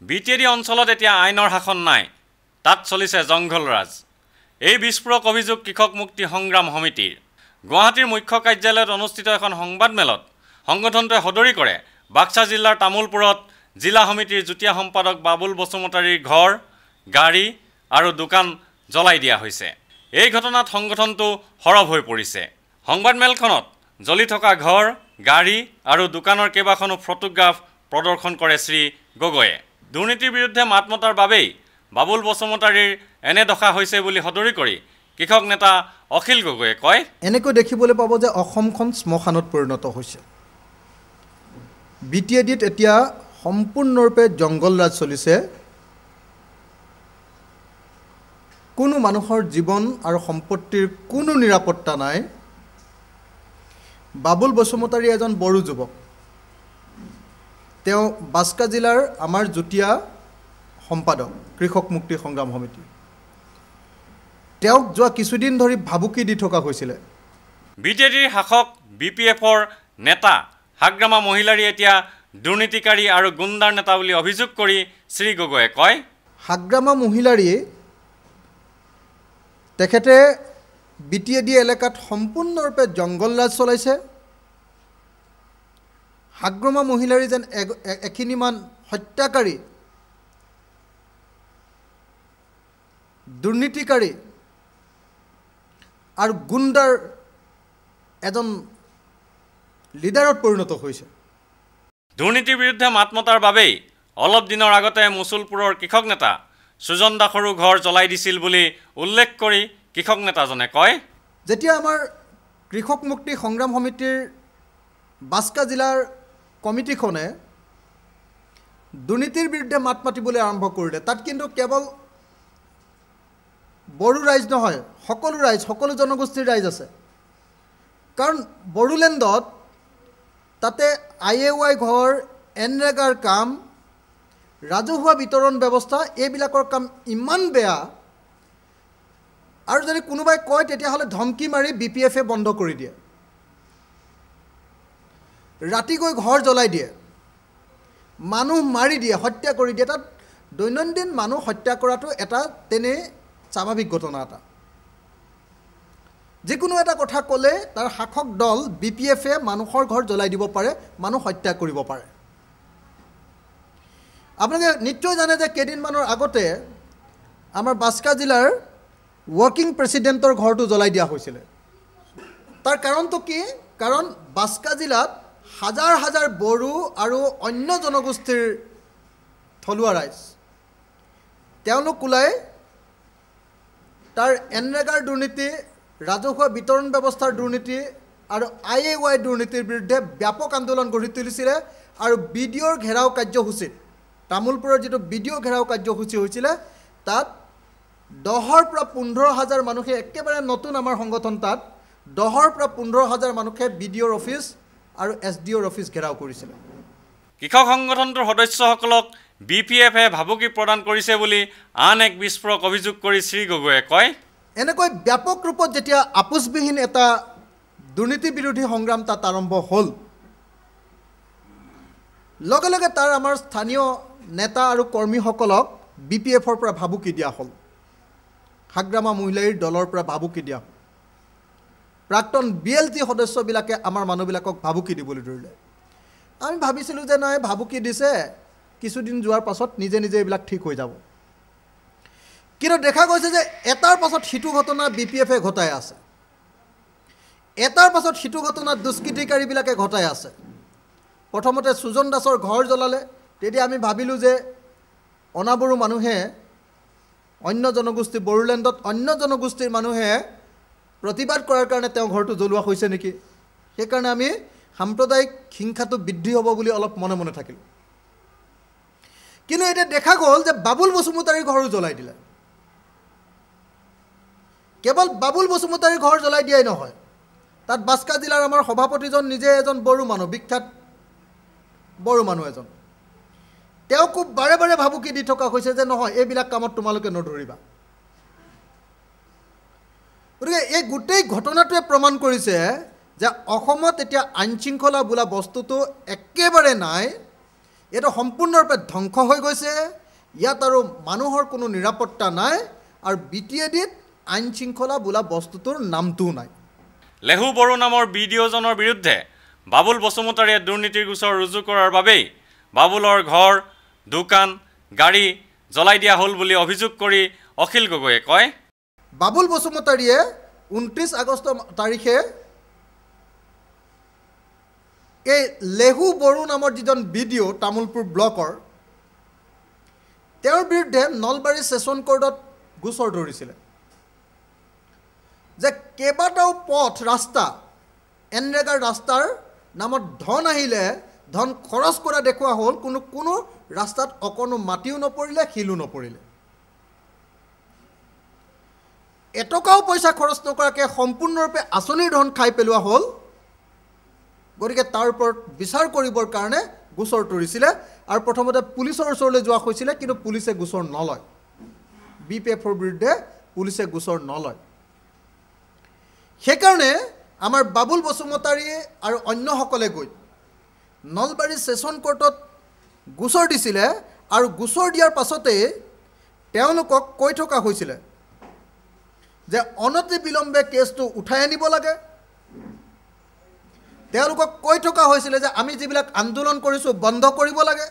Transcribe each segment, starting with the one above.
BTAD অঞ্চলত এতিয়া আইনৰ শাসন নাই, তাত চলিছে জংঘলৰাজ। এই বিস্ফোৰক অভিযোগ কৃষক মুক্তি সংগ্ৰাম সমিতিৰ। গুৱাহাটীৰ মুখ্য কাৰ্যালয়ত অনুষ্ঠিত এখন সংবাদমেলত সংগঠনটোৱে সদৰি কৰে বাক্সা জিলাৰ তামোলপুৰত জিলা সমিতিৰ যুটীয়া সম্পাদক বাবুল বসুমতাৰীৰ ঘৰ, গাড়ী আৰু দোকান জ্বলাই দিয়া হৈছে। এই ঘটনাত সংগঠনটো সৰব হৈ পৰিছে। সংবাদমেলখনত জ্বলি থকা ঘৰ, গাড়ী আৰু দোকানৰ কেইবাখনো ফটোগ্ৰাফ প্ৰদৰ্শন কৰে শ্ৰী গগৈয়ে। দুৰ্নীতিৰ বিৰুদ্ধে মাত মতাৰ বাবেই বাবুল বসুমতাৰীৰ এনে দশা হৈছে বুলি সদৰি কৰি কৃষক নেতা অখিল গগৈয়ে কয়, এনেকৈ দেখিবলৈ পাব যে অসমখন শ্মশানত পৰিণত হৈছে। বিটিএডিত এতিয়া সম্পূৰ্ণৰূপে জংগলৰাজ চলিছে। কোনো মানুহৰ জীৱন আৰু সম্পত্তিৰ কোনো নিৰাপত্তা নাই। বাবুল বসুমতাৰী এজন বড়ো যুৱক। তেওঁ বাক্সা জিলাৰ আমাৰ যুটীয়া সম্পাদক কৃষক মুক্তি সংগ্ৰাম সমিতি। তেওঁক যোৱা কিছুদিন ধৰি ভাবুকি দি থকা হৈছিলে। বিজেডিৰ শাসক BPFৰ নেতা হাগ্ৰামা মহিলাৰী এতিয়া দুৰ্নীতিকাৰী আৰু গুণ্ডাৰ নেতা বুলি অভিযোগ কৰি শ্ৰী গগৈয়ে কয়, হাগ্ৰামা মহিলাৰীয়ে তেখেতে বিটিএডি এলেকাত সম্পূৰ্ণৰূপে জংগলৰাজ চলাইছে। হাগ্ৰামা মহিলাৰী যেন এখিনিমান হত্যাকাৰী, দুৰ্নীতিকাৰী আৰু গুণ্ডাৰ এজন লিডাৰত পৰিণত হৈছে। দুৰ্নীতিৰ বিৰুদ্ধে মাত মতাৰ বাবেই অলপ দিনৰ আগতে মুছলপুৰৰ কৃষক নেতা সুজন দাসৰো ঘৰ জ্বলাই দিছিল বুলি উল্লেখ কৰি কৃষক নেতাজনে কয়, যেতিয়া আমাৰ কৃষক মুক্তি সংগ্ৰাম সমিতিৰ বাক্সা জিলাৰ কমিটিখনে দুৰ্নীতিৰ বিৰুদ্ধে মাত মাতিবলৈ আৰম্ভ কৰিলে, তাত কিন্তু কেৱল বড়ো ৰাইজ নহয়, সকলো ৰাইজ, সকলো জনগোষ্ঠীৰ ৰাইজ আছে। কাৰণ বড়োলেণ্ডত তাতে IAY ঘৰ, এনৰেগাৰ কাম, ৰাজহুৱা বিতৰণ ব্যৱস্থা, এইবিলাকৰ কাম ইমান বেয়া। আৰু যদি কোনোবাই কয় তেতিয়াহ'লে ধমকি মাৰি BPFে বন্ধ কৰি দিয়ে। ৰাতি গৈ ঘৰ জ্বলাই দিয়ে, মানুহ মাৰি দিয়ে, হত্যা কৰি দিয়ে। তাত দৈনন্দিন মানুহ হত্যা কৰাটো এটা তেনে স্বাভাৱিক ঘটনা এটা। যিকোনো এটা কথা ক'লে তাৰ শাসক দল BPFে মানুহৰ ঘৰ জ্বলাই দিব পাৰে, মানুহ হত্যা কৰিব পাৰে। আপোনালোকে নিশ্চয় জানে যে কেইদিনমানৰ আগতে আমাৰ বাক্সা জিলাৰ ৱৰ্কিং প্ৰেচিডেণ্টৰ ঘৰটো জ্বলাই দিয়া হৈছিলে। তাৰ কাৰণটো কি? কাৰণ বাক্সা জিলাত হাজাৰ হাজাৰ বড়ো আৰু অন্য জনগোষ্ঠীৰ থলুৱা ৰাইজ, তেওঁলোক ওলাই তাৰ এনৰেগাৰ দুৰ্নীতি, ৰাজহুৱা বিতৰণ ব্যৱস্থাৰ দুৰ্নীতি আৰু IAY দুৰ্নীতিৰ বিৰুদ্ধে ব্যাপক আন্দোলন গঢ়ি তুলিছিলে। আৰু BDOৰ ঘেৰাও কাৰ্যসূচীত, তামোলপুৰৰ যিটো BDO ঘেৰাও কাৰ্যসূচী হৈছিলে, তাত 10,000 পৰা 15,000 মানুহে, একেবাৰে নতুন আমাৰ সংগঠন, তাত 10,000 পৰা 15,000 মানুহে BDOৰ অফিচ আৰু SDOৰ অফিচ ঘেৰাও কৰিছিলে। কৃষক সংগঠনটোৰ সদস্যসকলক BPFে ভাবুকি প্ৰদান কৰিছে বুলি আন এক বিস্ফোৰক অভিযোগ কৰি শ্ৰী গগৈয়ে কয়, এনেকৈ ব্যাপক ৰূপত যেতিয়া আপোচবিহীন এটা দুৰ্নীতি বিৰোধী সংগ্ৰাম তাত আৰম্ভ হ'ল, লগে লগে তাৰ আমাৰ স্থানীয় নেতা আৰু কৰ্মীসকলক BPFৰ পৰা ভাবুকি দিয়া হ'ল, হাগ্ৰামা মহিলাৰীৰ দলৰ পৰা ভাবুকি দিয়া হ'ল। প্ৰাক্তন BLT সদস্যবিলাকে আমাৰ মানুহবিলাকক ভাবুকি দিবলৈ ধৰিলে। আমি ভাবিছিলোঁ যে নাই, ভাবুকি দিছে, কিছুদিন যোৱাৰ পাছত নিজে নিজে এইবিলাক ঠিক হৈ যাব। কিন্তু দেখা গৈছে যে এটাৰ পাছত সিটো ঘটনা BPFে ঘটাই আছে, এটাৰ পাছত সিটো ঘটনা দুষ্কৃতিকাৰীবিলাকে ঘটাই আছে। প্ৰথমতে সুজন দাসৰ ঘৰ জ্বলালে। তেতিয়া আমি ভাবিলোঁ যে অনাবড়ো মানুহে, অন্য জনগোষ্ঠী, বড়োলেণ্ডত অন্য জনগোষ্ঠীৰ মানুহে প্ৰতিবাদ কৰাৰ কাৰণে তেওঁ ঘৰটো জ্বলোৱা হৈছে নেকি। সেইকাৰণে আমি সাম্প্ৰদায়িক হিংসাটো বৃদ্ধি হ'ব বুলি অলপ মনে মনে থাকিলোঁ। কিন্তু এতিয়া দেখা গ'ল যে বাবুল বসুমতাৰীৰ ঘৰো জ্বলাই দিলে। কেৱল বাবুল বসুমতাৰীৰ ঘৰ জ্বলাই দিয়াই নহয়, তাত বাক্সা জিলাৰ আমাৰ সভাপতিজন নিজে এজন বড়ো মানুহ, বিখ্যাত বড়ো মানুহ এজন। তেওঁ খুব বাৰে বাৰে ভাবুকি দি থকা হৈছে যে নহয়, এইবিলাক কামত তোমালোকে নধৰিবা। গতিকে এই গোটেই ঘটনাটোৱে প্ৰমাণ কৰিছে যে অসমত এতিয়া আইন শৃংখলা বোলা বস্তুটো একেবাৰে নাই। এইটো সম্পূৰ্ণৰূপে ধ্বংস হৈ গৈছে। ইয়াত আৰু মানুহৰ কোনো নিৰাপত্তা নাই আৰু BTADত আইন শৃংখলা বোলা বস্তুটোৰ নামটোও নাই। লেহু বড়ো নামৰ BDOজনৰ বিৰুদ্ধে বাবুল বসুমতাৰীয়ে দুৰ্নীতিৰ গোচৰ ৰুজু কৰাৰ বাবেই বাবুলৰ ঘৰ, দোকান, গাড়ী জ্বলাই দিয়া হ'ল বুলি অভিযোগ কৰি অখিল গগৈয়ে কয়, বাবুল বসুমতাৰীয়ে 29 আগষ্ট তাৰিখে এই লেহু বড়ো নামৰ যিজন BDO তামুলপুৰ ব্লকৰ তেওঁৰ বিৰুদ্ধে নলবাৰী ছেছন কোৰ্টত গোচৰ ধৰিছিলে যে কেইবাটাও পথ ৰাস্তা এনৰেগাৰ ৰাস্তাৰ নামত ধন আহিলে ধন খৰচ কৰা দেখুওৱা হ'ল, কোনো ৰাস্তাত অকণো মাটিও নপৰিলে, শিলো নপৰিলে। এটকাও পইচা খৰচ নকৰাকৈ সম্পূৰ্ণৰূপে আঁচনিৰ ধন খাই পেলোৱা হ'ল। গতিকে তাৰ ওপৰত বিচাৰ কৰিবৰ কাৰণে গোচৰ তৰিছিলে আৰু প্ৰথমতে পুলিচৰ ওচৰলৈ যোৱা হৈছিলে, কিন্তু পুলিচে গোচৰ নলয়। BPFৰ বিৰুদ্ধে পুলিচে গোচৰ নলয়। সেইকাৰণে আমাৰ বাবুল বসুমতাৰীয়ে আৰু অন্যসকলে গৈ নলবাৰী ছেছন কোৰ্টত গোচৰ দিছিলে আৰু গোচৰ দিয়াৰ পাছতে তেওঁলোকক কৈ থকা হৈছিলে যে অনতি বিলম্বে কেছটো উঠাই আনিব লাগে। তেওঁলোকক কৈ থকা হৈছিলে যে আমি যিবিলাক আন্দোলন কৰিছোঁ বন্ধ কৰিব লাগে।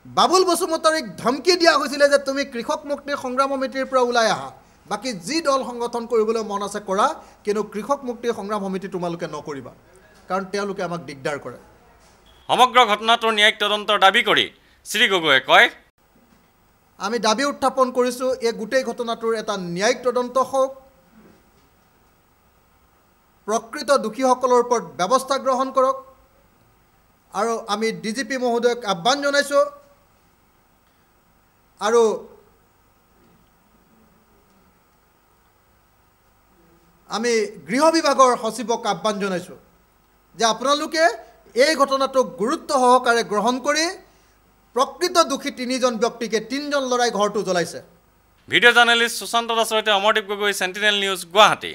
বাবুল বসুমতাৰীক ধমকি দিয়া হৈছিলে যে তুমি কৃষক মুক্তি সংগ্ৰাম সমিতিৰ পৰা ওলাই আহা, বাকী যি দল সংগঠন কৰিবলৈ মন আছে কৰা, কিন্তু কৃষক মুক্তি সংগ্ৰাম সমিতি তোমালোকে নকৰিবা, কাৰণ তেওঁলোকে আমাক দিগদাৰ কৰে। সমগ্ৰ ঘটনাটোৰ ন্যায়িক তদন্তৰ দাবী কৰি শ্ৰী গগৈয়ে কয়, আমি দাবী উত্থাপন কৰিছোঁ এই গোটেই ঘটনাটোৰ এটা ন্যায়িক তদন্ত হওক, প্ৰকৃত দোষীসকলৰ ওপৰত ব্যৱস্থা গ্ৰহণ কৰক আৰু আমি DGP মহোদয়ক আহ্বান জনাইছোঁ আৰু আমি গৃহ বিভাগৰ সচিবক আহ্বান জনাইছোঁ যে আপোনালোকে এই ঘটনাটোক গুৰুত্ব সহকাৰে গ্ৰহণ কৰি প্ৰকৃত দোষী 3জন ব্যক্তিকে 3জন ল'ৰাই ঘৰটো জ্বলাইছে। ভিডিঅ' জাৰ্নেলিষ্ট সুশান্ত দাসৰ সৈতে অমৰদীপ গগৈ, চেণ্টিনেল নিউজ, গুৱাহাটী।